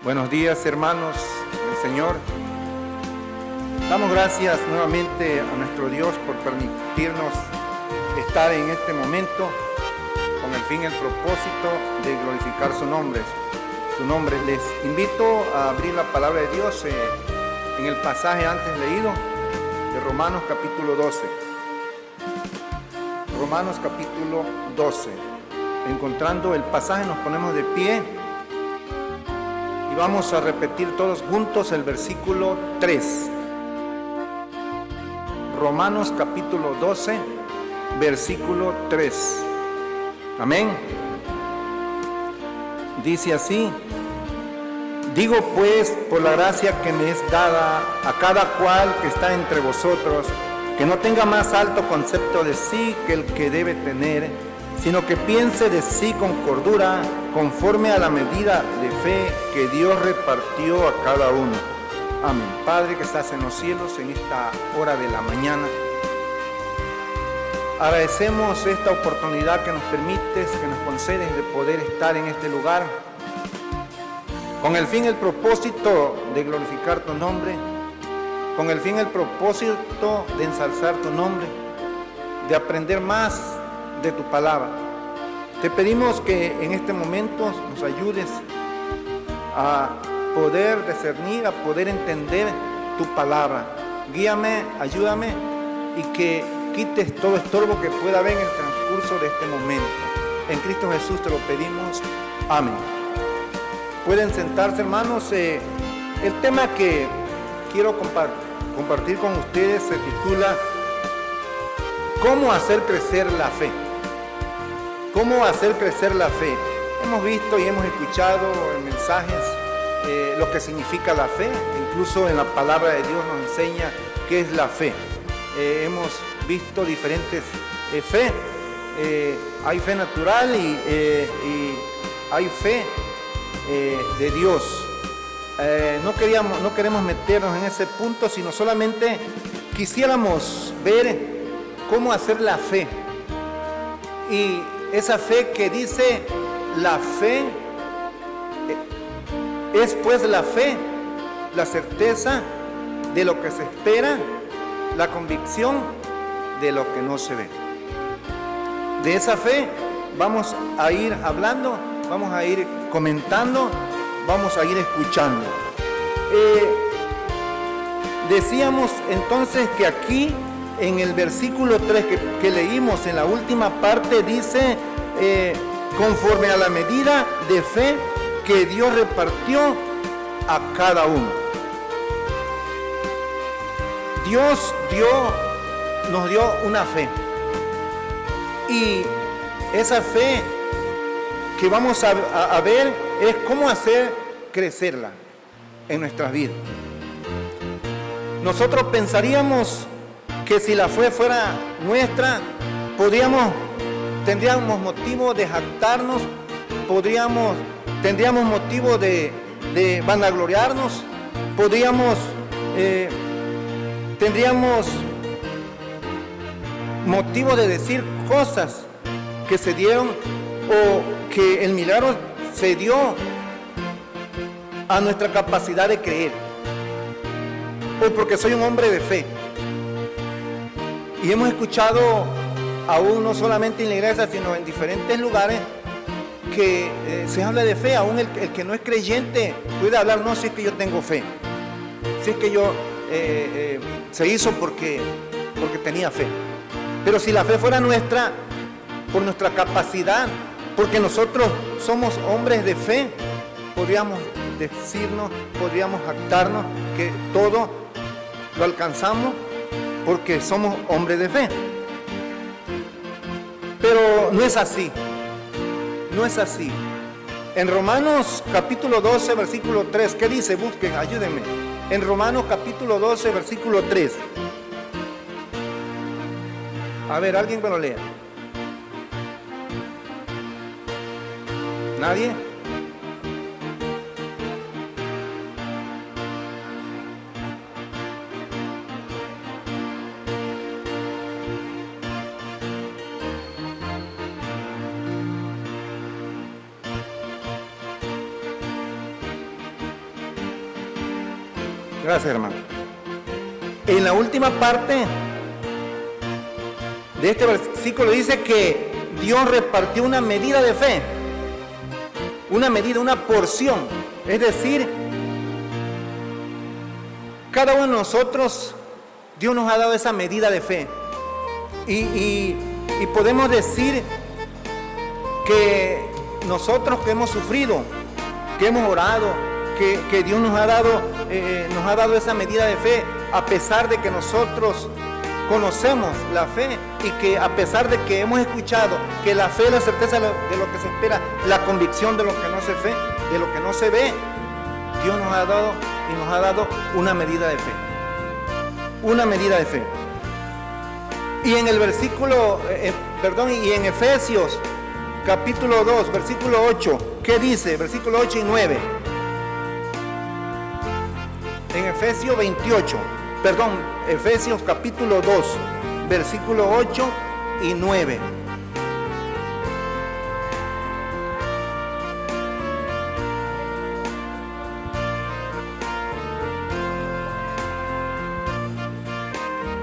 Buenos días, hermanos del Señor. Damos gracias nuevamente a nuestro Dios por permitirnos estar en este momento con el fin y el propósito de glorificar su nombre. Les invito a abrir la palabra de Dios en el pasaje antes leído de Romanos capítulo 12. Romanos capítulo 12. Encontrando el pasaje nos ponemos de pie y vamos a repetir todos juntos el versículo 3. Romanos capítulo 12, versículo 3. Amén. Dice así: digo pues, por la gracia que me es dada a cada cual que está entre vosotros, que no tenga más alto concepto de sí que el que debe tener, sino que piense de sí con cordura, conforme a la medida de fe que Dios repartió a cada uno. Amén. Padre que estás en los cielos, en esta hora de la mañana, agradecemos esta oportunidad que nos permites, que nos concedes de poder estar en este lugar, con el fin y el propósito de glorificar tu nombre, con el fin y el propósito de ensalzar tu nombre, de aprender más de tu palabra. Te pedimos que en este momento nos ayudes a poder discernir, a poder entender tu palabra. Guíame, ayúdame y que quites todo estorbo que pueda haber en el transcurso de este momento. En Cristo Jesús te lo pedimos. Amén. Pueden sentarse, hermanos. El tema que quiero compartir con ustedes se titula ¿Cómo hacer crecer la fe? ¿Cómo hacer crecer la fe? Hemos visto y hemos escuchado en mensajes lo que significa la fe. Incluso en la palabra de Dios nos enseña qué es la fe. Hemos visto diferentes fe. Hay fe natural y hay fe de Dios. No queremos meternos en ese punto, sino solamente quisiéramos ver cómo hacer la fe. Y esa fe que dice la fe, es pues la fe, la certeza de lo que se espera, la convicción de lo que no se ve. De esa fe vamos a ir hablando, vamos a ir comentando, vamos a ir escuchando. Decíamos entonces que aquí en el versículo 3 que leímos en la última parte dice conforme a la medida de fe que Dios repartió a cada uno. Dios nos dio una fe, y esa fe que vamos a ver es cómo hacer crecerla en nuestras vidas. Nosotros pensaríamos que si la fe fuera nuestra, tendríamos motivo de jactarnos, tendríamos motivo de vanagloriarnos, tendríamos motivo de decir cosas que se dieron o que el milagro se dio a nuestra capacidad de creer, o porque soy un hombre de fe. Y hemos escuchado aún no solamente en la iglesia, sino en diferentes lugares que se habla de fe. Aún el que no es creyente puede hablar, no, si es que yo tengo fe, si es que yo se hizo porque tenía fe. Pero si la fe fuera nuestra, por nuestra capacidad, porque nosotros somos hombres de fe, podríamos decirnos, podríamos jactarnos que todo lo alcanzamos porque somos hombres de fe. Pero no es así. No es así. En Romanos capítulo 12, versículo 3, ¿qué dice? Busquen, ayúdenme. En Romanos capítulo 12, versículo 3. A ver, alguien que lo lea. ¿Nadie? Gracias, hermano. En la última parte de este versículo dice que Dios repartió una medida de fe, una medida, una porción. Es decir, cada uno de nosotros, Dios nos ha dado esa medida de fe. Y podemos decir que nosotros que hemos sufrido, que hemos orado, que Dios nos ha dado esa medida de fe, a pesar de que nosotros conocemos la fe y que a pesar de que hemos escuchado que la fe es la certeza de lo que se espera, la convicción de lo que no se ve, de lo que no se ve, Dios nos ha dado una medida de fe. Una medida de fe. Y en el versículo, y en Efesios capítulo 2, versículo 8, ¿qué dice? Versículo 8 y 9. En Efesios capítulo 2, versículo 8 y 9.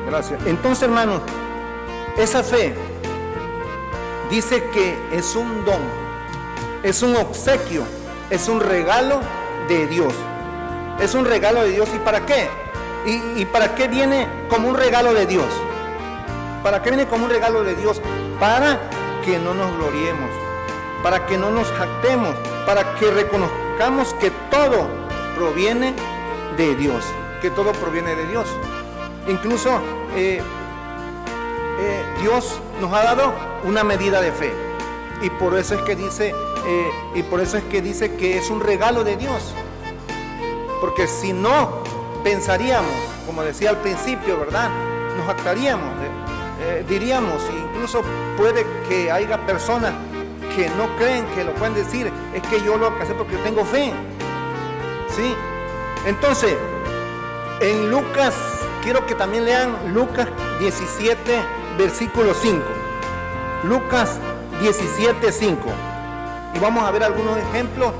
Gracias. Entonces, hermanos, esa fe dice que es un don, es un obsequio, es un regalo de Dios. Es un regalo de Dios. ¿Y para qué? ¿Y para qué viene como un regalo de Dios? ¿Para qué viene como un regalo de Dios? Para que no nos gloriemos, para que no nos jactemos, para que reconozcamos que todo proviene de Dios, que todo proviene de Dios. Incluso Dios nos ha dado una medida de fe, y por eso es que dice que es un regalo de Dios. Porque si no, pensaríamos, como decía al principio, ¿verdad? Nos jactaríamos, diríamos, incluso puede que haya personas que no creen, que lo pueden decir, es que yo lo que sé porque tengo fe, ¿sí? Entonces, en Lucas, quiero que también lean Lucas 17, versículo 5. Lucas 17, 5. Y vamos a ver algunos ejemplos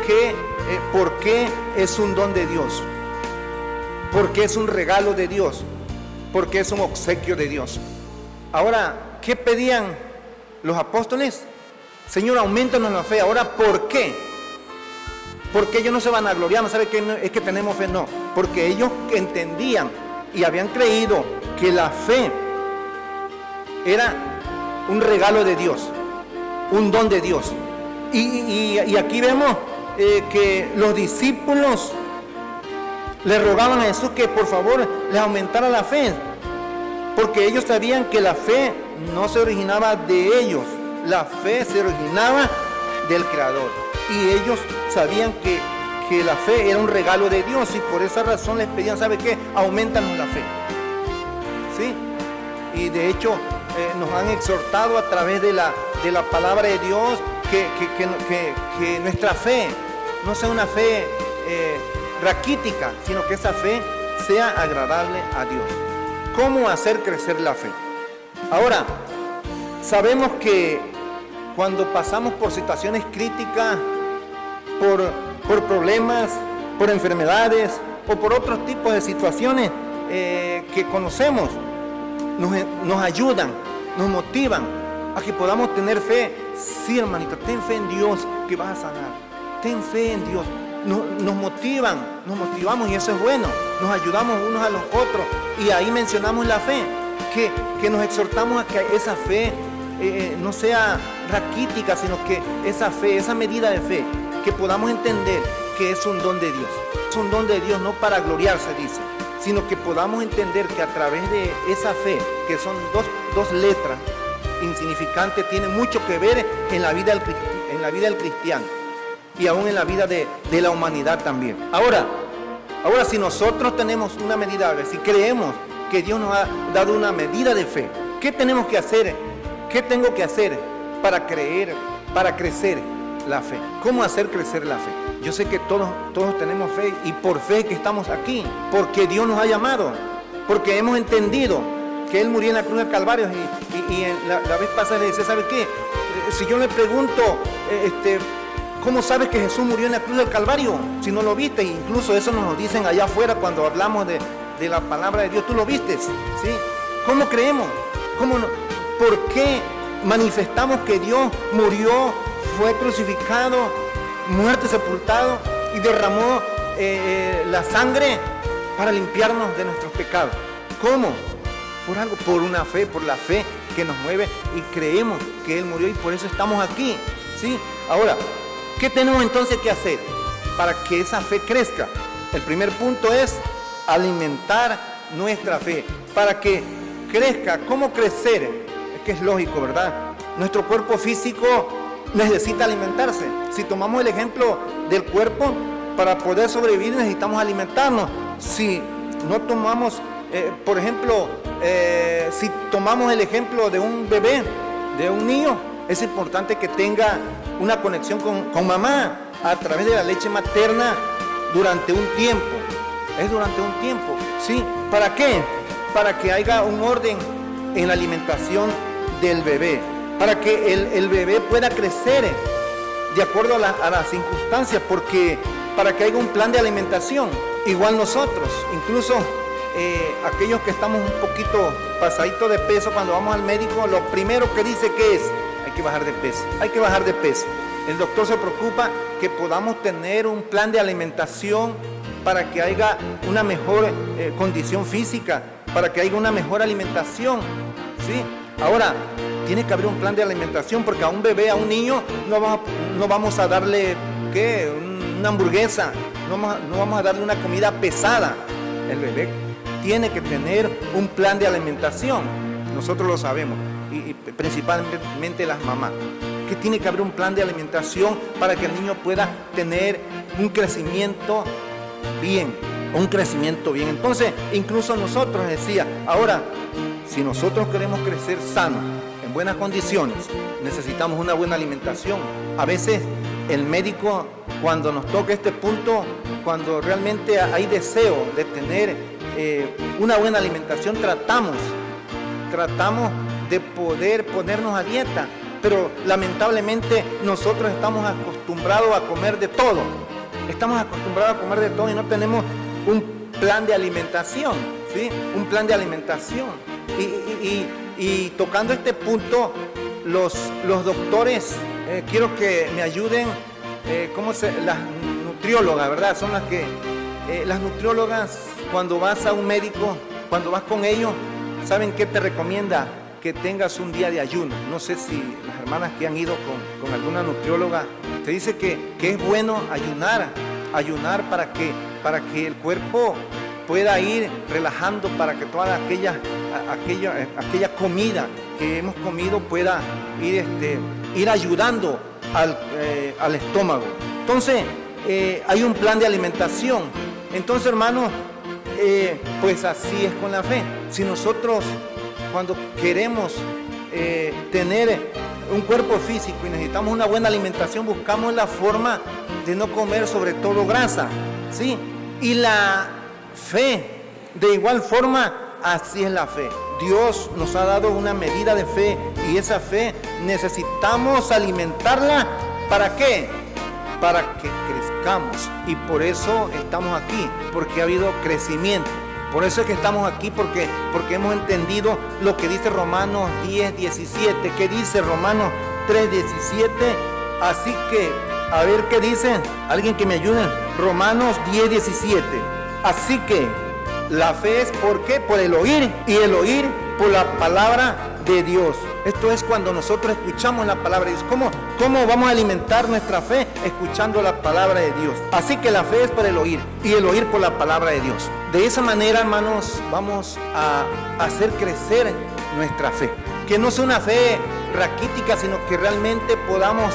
que por qué es un don de Dios, por qué es un regalo de Dios, por qué es un obsequio de Dios. Ahora, ¿qué pedían los apóstoles? Señor, aumentanos la fe. Ahora, ¿por qué? Porque ellos no se van a gloriar, no saben que es que tenemos fe, no. Porque ellos entendían y habían creído que la fe era un regalo de Dios, un don de Dios. Y aquí vemos que los discípulos le rogaban a Jesús que por favor les aumentara la fe, porque ellos sabían que la fe no se originaba de ellos, la fe se originaba del Creador, y ellos sabían que la fe era un regalo de Dios, y por esa razón les pedían, ¿sabe qué? Aumentanos la fe, ¿sí? Y de hecho nos han exhortado a través de la palabra de Dios que nuestra fe no sea una fe raquítica, sino que esa fe sea agradable a Dios. ¿Cómo hacer crecer la fe? Ahora, sabemos que cuando pasamos por situaciones críticas, por problemas, por enfermedades o por otros tipos de situaciones que conocemos, nos ayudan, nos motivan a que podamos tener fe. Sí, hermanito, ten fe en Dios que vas a sanar. Ten fe en Dios. Nos motivan, nos motivamos, y eso es bueno. Nos ayudamos unos a los otros, y ahí mencionamos la fe, que nos exhortamos a que esa fe no sea raquítica, sino que esa fe, esa medida de fe, que podamos entender que es un don de Dios. Es un don de Dios no para gloriarse, dice, sino que podamos entender que a través de esa fe, que son dos letras insignificantes, tiene mucho que ver en la vida del cristiano, y aún en la vida de la humanidad también. Ahora, si nosotros tenemos una medida, si creemos que Dios nos ha dado una medida de fe, ¿qué tenemos que hacer? ¿Qué tengo que hacer para crecer la fe? ¿Cómo hacer crecer la fe? Yo sé que todos tenemos fe, y por fe que estamos aquí, porque Dios nos ha llamado, porque hemos entendido que Él murió en la cruz del Calvario, y la vez pasada le decía, ¿sabe qué? Si yo le pregunto, ¿Cómo sabes que Jesús murió en la cruz del Calvario si no lo viste? Incluso eso nos lo dicen allá afuera cuando hablamos de la palabra de Dios. ¿Tú lo viste? ¿Sí? ¿Cómo creemos? ¿Cómo no? ¿Por qué manifestamos que Dios murió, fue crucificado, muerto y sepultado y derramó la sangre para limpiarnos de nuestros pecados? ¿Cómo? Por algo, por una fe, por la fe que nos mueve y creemos que Él murió y por eso estamos aquí, ¿sí? Ahora, ¿qué tenemos entonces que hacer para que esa fe crezca? El primer punto es alimentar nuestra fe. Para que crezca, ¿cómo crecer? Es que es lógico, ¿verdad? Nuestro cuerpo físico necesita alimentarse. Si tomamos el ejemplo del cuerpo, para poder sobrevivir necesitamos alimentarnos. Si no tomamos, por ejemplo, si tomamos el ejemplo de un bebé, de un niño, es importante que tenga una conexión con mamá a través de la leche materna durante un tiempo. Es durante un tiempo, ¿sí? ¿Para qué? Para que haya un orden en la alimentación del bebé, para que el bebé pueda crecer de acuerdo a las circunstancias, porque para que haya un plan de alimentación, igual nosotros, incluso aquellos que estamos un poquito pasaditos de peso, cuando vamos al médico, lo primero que dice que es, hay que bajar de peso, hay que bajar de peso. El doctor se preocupa que podamos tener un plan de alimentación para que haya una mejor condición física, para que haya una mejor alimentación, ¿sí? Ahora, tiene que haber un plan de alimentación, porque a un bebé, a un niño, no vamos a darle, ¿qué? Una hamburguesa, no vamos a darle una comida pesada. El bebé tiene que tener un plan de alimentación, nosotros lo sabemos, y principalmente las mamás, que tiene que haber un plan de alimentación para que el niño pueda tener un crecimiento bien, Entonces, incluso nosotros, decía, ahora, si nosotros queremos crecer sano, en buenas condiciones, necesitamos una buena alimentación. A veces el médico, cuando nos toca este punto, cuando realmente hay deseo de tener una buena alimentación, tratamos de poder ponernos a dieta, pero lamentablemente nosotros estamos acostumbrados a comer de todo. Y no tenemos un plan de alimentación, ¿sí? Un plan de alimentación. Y tocando este punto, los doctores, quiero que me ayuden, las nutriólogas, ¿verdad? Son las que, las nutriólogas, cuando vas a un médico, cuando vas con ellos, ¿saben qué te recomienda? Que tengas un día de ayuno. No sé si las hermanas que han ido con alguna nutrióloga, te dice que es bueno ayunar para que el cuerpo pueda ir relajando, para que toda aquella comida que hemos comido pueda ir ayudando al estómago. Entonces, hay un plan de alimentación. Entonces, hermanos, pues así es con la fe. Si nosotros, cuando queremos tener un cuerpo físico y necesitamos una buena alimentación, buscamos la forma de no comer sobre todo grasa, ¿sí? Y la fe, de igual forma, así es la fe. Dios nos ha dado una medida de fe y esa fe necesitamos alimentarla. ¿Para qué? Para que crezcamos. Y por eso estamos aquí, porque ha habido crecimiento. Por eso es que estamos aquí, porque hemos entendido lo que dice Romanos 10:17. ¿Qué dice Romanos 3:17? Así que, a ver qué dice. Alguien que me ayude. Romanos 10:17. Así que la fe es, ¿por qué? Por el oír, y el oír por la palabra de Dios. Esto es cuando nosotros escuchamos la palabra de Dios. ¿Cómo vamos a alimentar nuestra fe? Escuchando la palabra de Dios. Así que la fe es por el oír, y el oír por la palabra de Dios. De esa manera, hermanos, vamos a hacer crecer nuestra fe. Que no sea una fe raquítica, sino que realmente podamos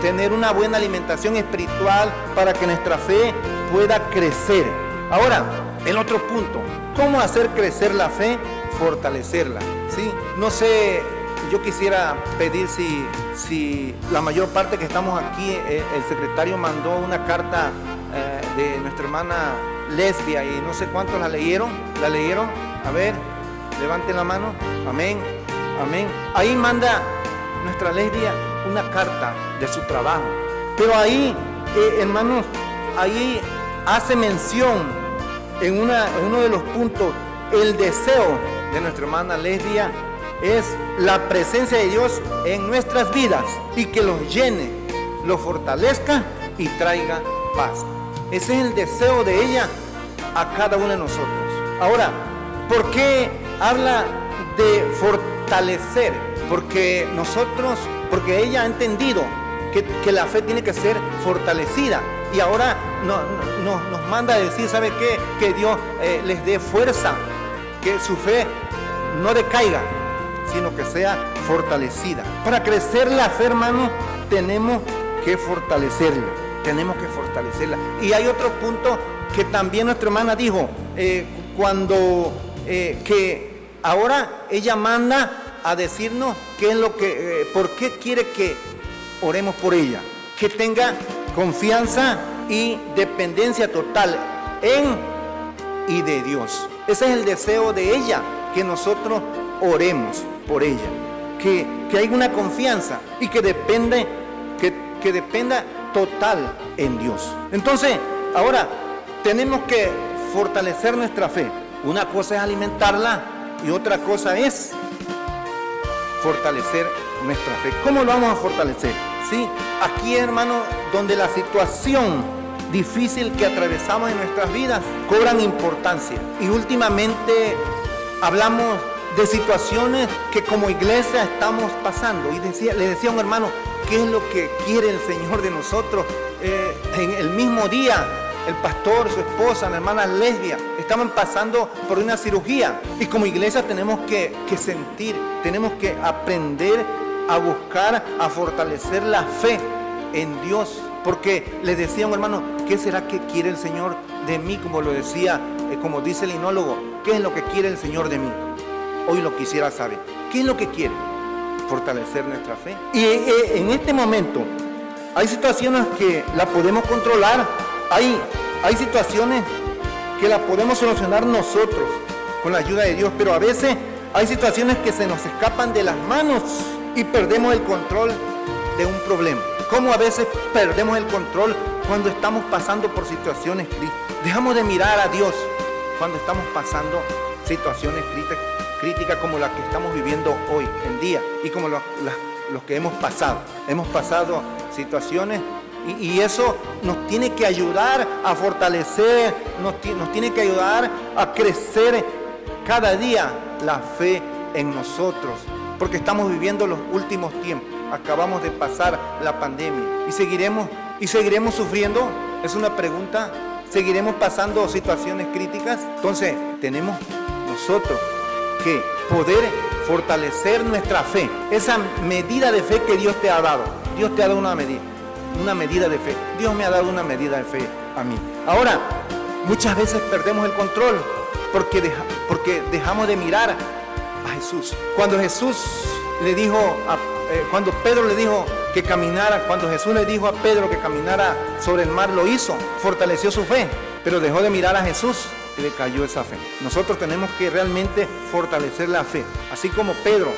tener una buena alimentación espiritual para que nuestra fe pueda crecer. Ahora, el otro punto, ¿cómo hacer crecer la fe? Fortalecerla, ¿sí? No sé, yo quisiera pedir si la mayor parte que estamos aquí, el secretario mandó una carta de nuestra hermana Lesbia y no sé cuántos la leyeron. A ver, levanten la mano. Amén. Ahí manda nuestra Lesbia una carta de su trabajo. Pero ahí, hermanos, ahí hace mención en uno de los puntos, el deseo de nuestra hermana Lesbia es la presencia de Dios en nuestras vidas y que los llene, los fortalezca y traiga paz. Ese es el deseo de ella a cada uno de nosotros. Ahora, ¿por qué habla de fortalecer? Porque ella ha entendido que la fe tiene que ser fortalecida. Y ahora nos manda a decir, ¿sabe qué? Que Dios les dé fuerza, que su fe no decaiga, sino que sea fortalecida. Para crecer la fe, hermano, tenemos que fortalecerla. Y hay otro punto que también nuestra hermana dijo, que ahora ella manda a decirnos qué es lo que, por qué quiere que oremos por ella, que tenga confianza y dependencia total en y de Dios. Ese es el deseo de ella, que nosotros oremos por ella, que haya una confianza y que dependa total en Dios. Entonces, ahora tenemos que fortalecer nuestra fe. Una cosa es alimentarla y otra cosa es fortalecer nuestra fe. ¿Cómo lo vamos a fortalecer? Sí, aquí, hermano, donde la situación difícil que atravesamos en nuestras vidas cobran importancia. Y últimamente hablamos de situaciones que como iglesia estamos pasando. Y le decía a un hermano, ¿qué es lo que quiere el Señor de nosotros? En el mismo día, el pastor, su esposa, la hermana Lesbia, estaban pasando por una cirugía. Y como iglesia tenemos que sentir, tenemos que aprender a buscar, a fortalecer la fe en Dios. Porque les decía a un hermano, ¿qué será que quiere el Señor de mí? Como lo decía, como dice el linólogo, ¿qué es lo que quiere el Señor de mí? Hoy lo quisiera saber. ¿Qué es lo que quiere? Fortalecer nuestra fe. Y en este momento hay situaciones que la podemos controlar, hay situaciones que la podemos solucionar nosotros con la ayuda de Dios, pero a veces hay situaciones que se nos escapan de las manos y perdemos el control de un problema. ¿Cómo a veces perdemos el control cuando estamos pasando por situaciones críticas? Dejamos de mirar a Dios cuando estamos pasando situaciones críticas como las que estamos viviendo hoy en día y como los que hemos pasado. Hemos pasado situaciones y eso nos tiene que ayudar a fortalecer, nos tiene que ayudar a crecer cada día la fe en nosotros, porque estamos viviendo los últimos tiempos. Acabamos de pasar la pandemia y seguiremos sufriendo. Es una pregunta. ¿Seguiremos pasando situaciones críticas? Entonces tenemos nosotros que poder fortalecer nuestra fe, esa medida de fe que Dios te ha dado. Dios te ha dado una medida de fe. Dios me ha dado una medida de fe a mí. Ahora, muchas veces perdemos el control porque dejamos de mirar a Jesús. Cuando Pedro le dijo que caminara, cuando Jesús le dijo a Pedro que caminara sobre el mar, lo hizo, fortaleció su fe, pero dejó de mirar a Jesús y le cayó esa fe. Nosotros tenemos que realmente fortalecer la fe, así como Pedro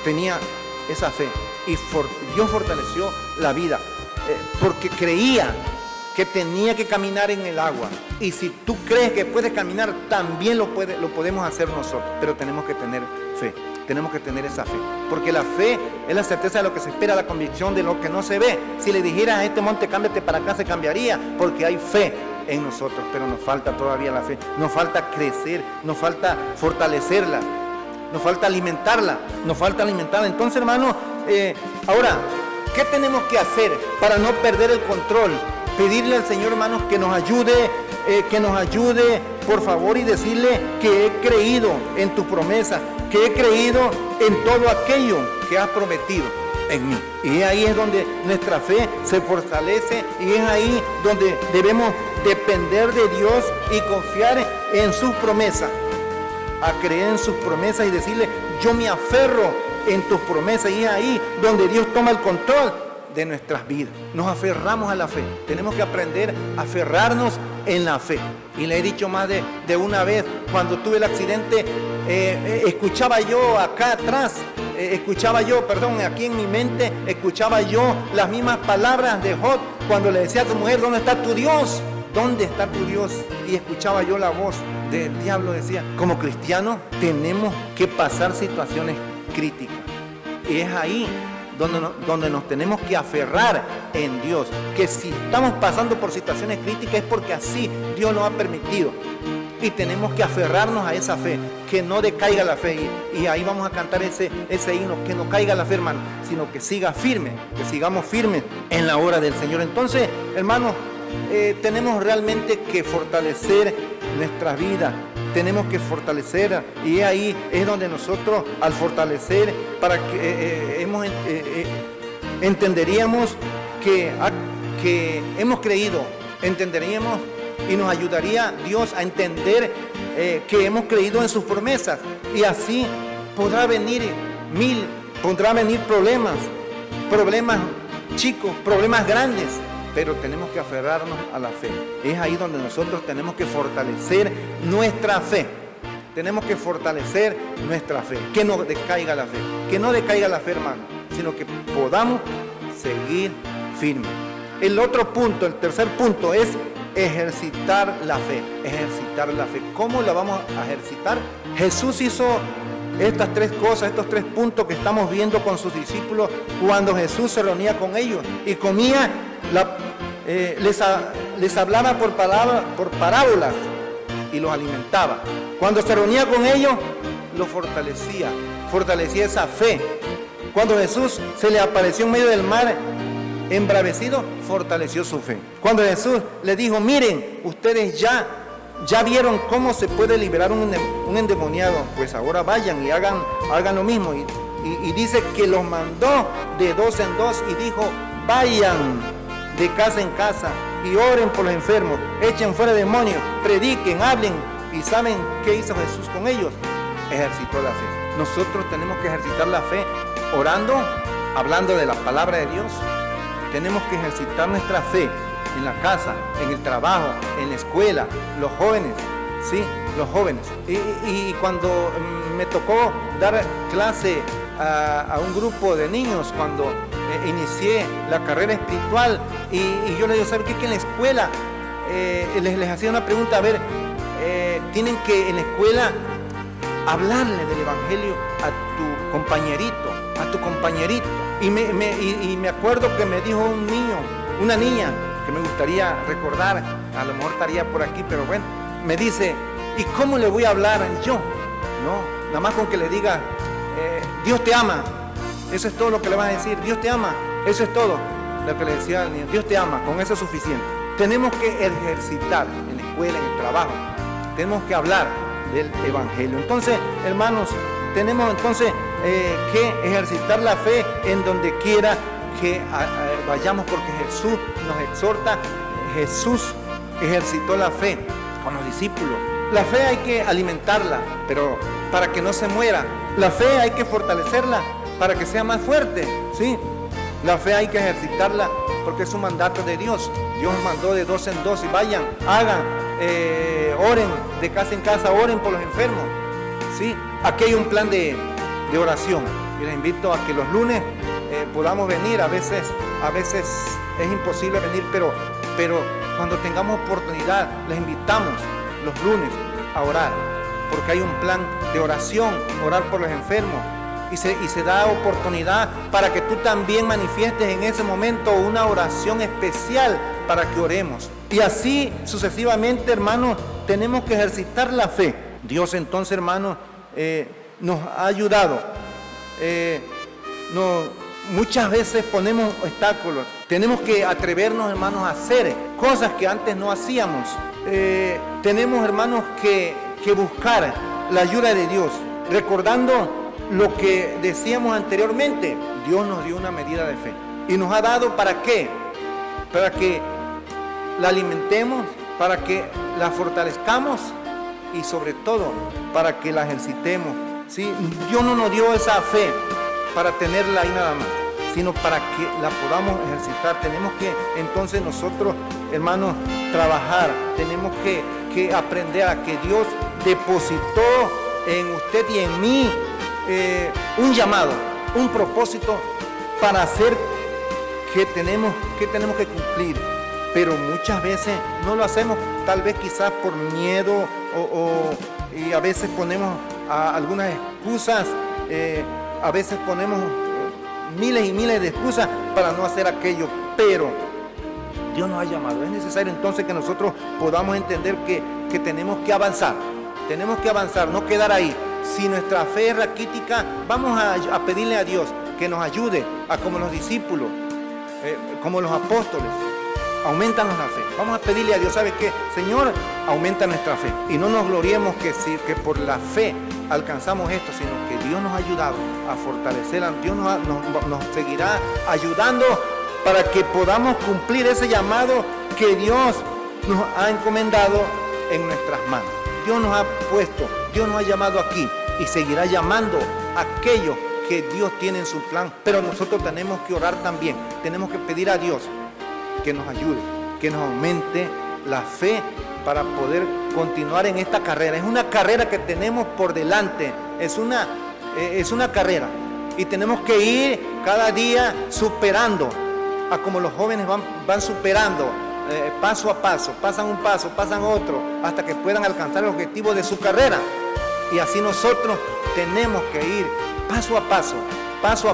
tenía esa fe y Dios fortaleció la vida, porque creía que tenía que caminar en el agua. Y si tú crees que puedes caminar, también lo podemos hacer nosotros, pero tenemos que tener fe. Tenemos que tener esa fe, porque la fe es la certeza de lo que se espera, la convicción de lo que no se ve. Si le dijeras a este monte, cámbiate para acá, se cambiaría, porque hay fe en nosotros, pero nos falta todavía la fe, nos falta crecer, nos falta fortalecerla, nos falta alimentarla. Entonces, hermano, ahora, ¿qué tenemos que hacer para no perder el control? Pedirle al Señor, hermanos, que nos ayude, por favor, y decirle que he creído en tu promesa, que he creído en todo aquello que has prometido en mí. Y ahí es donde nuestra fe se fortalece y es ahí donde debemos depender de Dios y confiar en sus promesas, a creer en sus promesas y decirle, yo me aferro en tus promesas, y es ahí donde Dios toma el control de nuestras vidas. Nos aferramos a la fe. Tenemos que aprender a aferrarnos en la fe. Y le he dicho más de una vez, cuando tuve el accidente escuchaba yo acá atrás, aquí en mi mente, escuchaba yo las mismas palabras de Job cuando le decía a su mujer, ¿dónde está tu Dios? ¿Dónde está tu Dios? Y escuchaba yo la voz del diablo, decía, como cristianos tenemos que pasar situaciones críticas. Y es ahí donde nos tenemos que aferrar en Dios, que si estamos pasando por situaciones críticas es porque así Dios nos ha permitido. Y tenemos que aferrarnos a esa fe, que no decaiga la fe. Y ahí vamos a cantar ese himno, que no caiga la fe, hermano, sino que siga firme, que sigamos firmes en la obra del Señor. Entonces, hermanos, tenemos realmente que fortalecer nuestra vida, tenemos que fortalecer, y ahí es donde nosotros, al fortalecer, para que entenderíamos que hemos creído, entenderíamos y nos ayudaría Dios a entender que hemos creído en sus promesas, y así podrá venir problemas chicos, problemas grandes, pero tenemos que aferrarnos a la fe. Es ahí donde nosotros tenemos que fortalecer nuestra fe. Tenemos que fortalecer nuestra fe, que no decaiga la fe, hermano, sino que podamos seguir firmes. El tercer punto es ejercitar la fe. ¿Cómo la vamos a ejercitar? Jesús hizo estas tres cosas, estos tres puntos que estamos viendo con sus discípulos cuando Jesús se reunía con ellos y comía, les hablaba por parábolas y los alimentaba. Cuando se reunía con ellos, los fortalecía esa fe. Cuando Jesús se le apareció en medio del mar embravecido, fortaleció su fe. Cuando Jesús le dijo, miren, ustedes ya vieron cómo se puede liberar un endemoniado, pues ahora vayan y hagan lo mismo. Y dice que los mandó de 2 en 2 y dijo, vayan de casa en casa y oren por los enfermos, echen fuera demonios, prediquen, hablen. ¿Y saben qué hizo Jesús con ellos? Ejercitó la fe. Nosotros tenemos que ejercitar la fe orando, hablando de la palabra de Dios. Tenemos que ejercitar nuestra fe en la casa, en el trabajo, en la escuela, los jóvenes, ¿sí? Los jóvenes. Y cuando me tocó dar clase a un grupo de niños, cuando inicié la carrera espiritual, y yo les digo, ¿saben qué? Que en la escuela les hacía una pregunta, a ver, tienen que en la escuela hablarle del evangelio a tu compañerito. Y me acuerdo que me dijo una niña, que me gustaría recordar, a lo mejor estaría por aquí, pero bueno, me dice, ¿y cómo le voy a hablar yo? No, nada más con que le diga, Dios te ama, eso es todo lo que le vas a decir, Dios te ama, eso es todo lo que le decía al niño, Dios te ama, con eso es suficiente. Tenemos que ejercitar en la escuela, en el trabajo, tenemos que hablar del evangelio. Entonces, hermanos, tenemos entonces que ejercitar la fe en donde quiera que vayamos, porque Jesús nos exhorta. Jesús ejercitó la fe con los discípulos. La fe hay que alimentarla, pero para que no se muera. La fe hay que fortalecerla para que sea más fuerte, ¿sí? La fe hay que ejercitarla porque es un mandato de Dios. Dios mandó de 2 en 2 y vayan, hagan, oren de casa en casa, oren por los enfermos, ¿sí? Aquí hay un plan de oración y les invito a que los lunes podamos venir. A veces es imposible venir, pero cuando tengamos oportunidad les invitamos los lunes a orar, porque hay un plan de oración, orar por los enfermos, y se da oportunidad para que tú también manifiestes en ese momento una oración especial para que oremos. Y así sucesivamente, hermanos, tenemos que ejercitar la fe. Dios entonces, hermanos, nos ha ayudado. Muchas veces ponemos obstáculos. Tenemos que atrevernos, hermanos, a hacer cosas que antes no hacíamos. Tenemos, hermanos, que buscar la ayuda de Dios. Recordando lo que decíamos anteriormente, Dios nos dio una medida de fe. ¿Y nos ha dado para qué? Para que la alimentemos, para que la fortalezcamos y sobre todo para que la ejercitemos, ¿sí? Dios no nos dio esa fe para tenerla ahí nada más, sino para que la podamos ejercitar. Tenemos que entonces nosotros, hermanos, trabajar. Tenemos que aprender a que Dios depositó en usted y en mí un llamado, un propósito para hacer que tenemos que cumplir, pero muchas veces no lo hacemos, tal vez quizás por miedo y a veces ponemos algunas excusas, a veces ponemos miles y miles de excusas para no hacer aquello, pero Dios nos ha llamado. Es necesario entonces que nosotros podamos entender que tenemos que avanzar, no quedar ahí. Si nuestra fe es raquítica, vamos a pedirle a Dios que nos ayude a, como los discípulos, como los apóstoles, aumentanos la fe. Vamos a pedirle a Dios, ¿sabe qué? Señor, aumenta nuestra fe. Y no nos gloriemos que por la fe alcanzamos esto, sino que Dios nos ha ayudado a fortalecerla. Dios nos seguirá ayudando para que podamos cumplir ese llamado que Dios nos ha encomendado en nuestras manos. Dios nos ha puesto, Dios nos ha llamado aquí y seguirá llamando a aquellos que Dios tiene en su plan, pero nosotros tenemos que orar también, tenemos que pedir a Dios que nos ayude, que nos aumente la fe para poder continuar en esta carrera. Es una carrera que tenemos por delante, es una carrera y tenemos que ir cada día superando, a como los jóvenes van superando paso a paso, pasan un paso, pasan otro, hasta que puedan alcanzar el objetivo de su carrera. Y así nosotros tenemos que ir paso a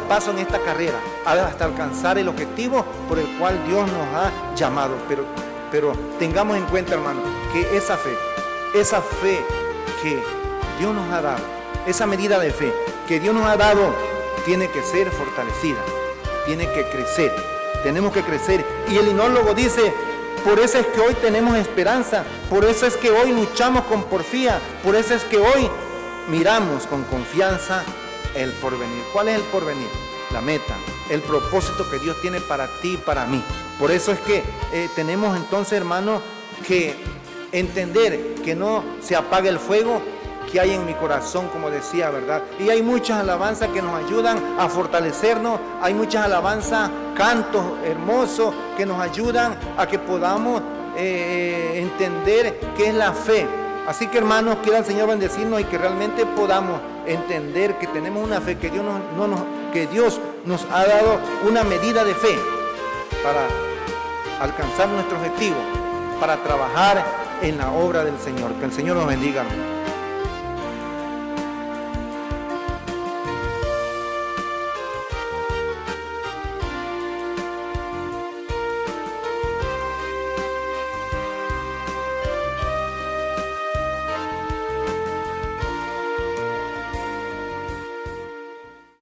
paso en esta carrera, hasta alcanzar el objetivo por el cual Dios nos ha llamado. Pero tengamos en cuenta, hermano, que esa fe que Dios nos ha dado, esa medida de fe que Dios nos ha dado, tiene que ser fortalecida, tiene que crecer, tenemos que crecer. Y el himnólogo dice: por eso es que hoy tenemos esperanza, por eso es que hoy luchamos con porfía, por eso es que hoy miramos con confianza el porvenir. ¿Cuál es el porvenir? La meta, el propósito que Dios tiene para ti y para mí. Por eso es que tenemos entonces, hermanos, que entender que no se apague el fuego que hay en mi corazón, como decía, ¿verdad? Y hay muchas alabanzas que nos ayudan a fortalecernos, hay muchas alabanzas, cantos hermosos que nos ayudan a que podamos entender qué es la fe. Así que, hermanos, quiera el Señor bendecirnos y que realmente podamos entender que tenemos una fe, que Dios nos ha dado una medida de fe para alcanzar nuestro objetivo, para trabajar en la obra del Señor. Que el Señor nos bendiga.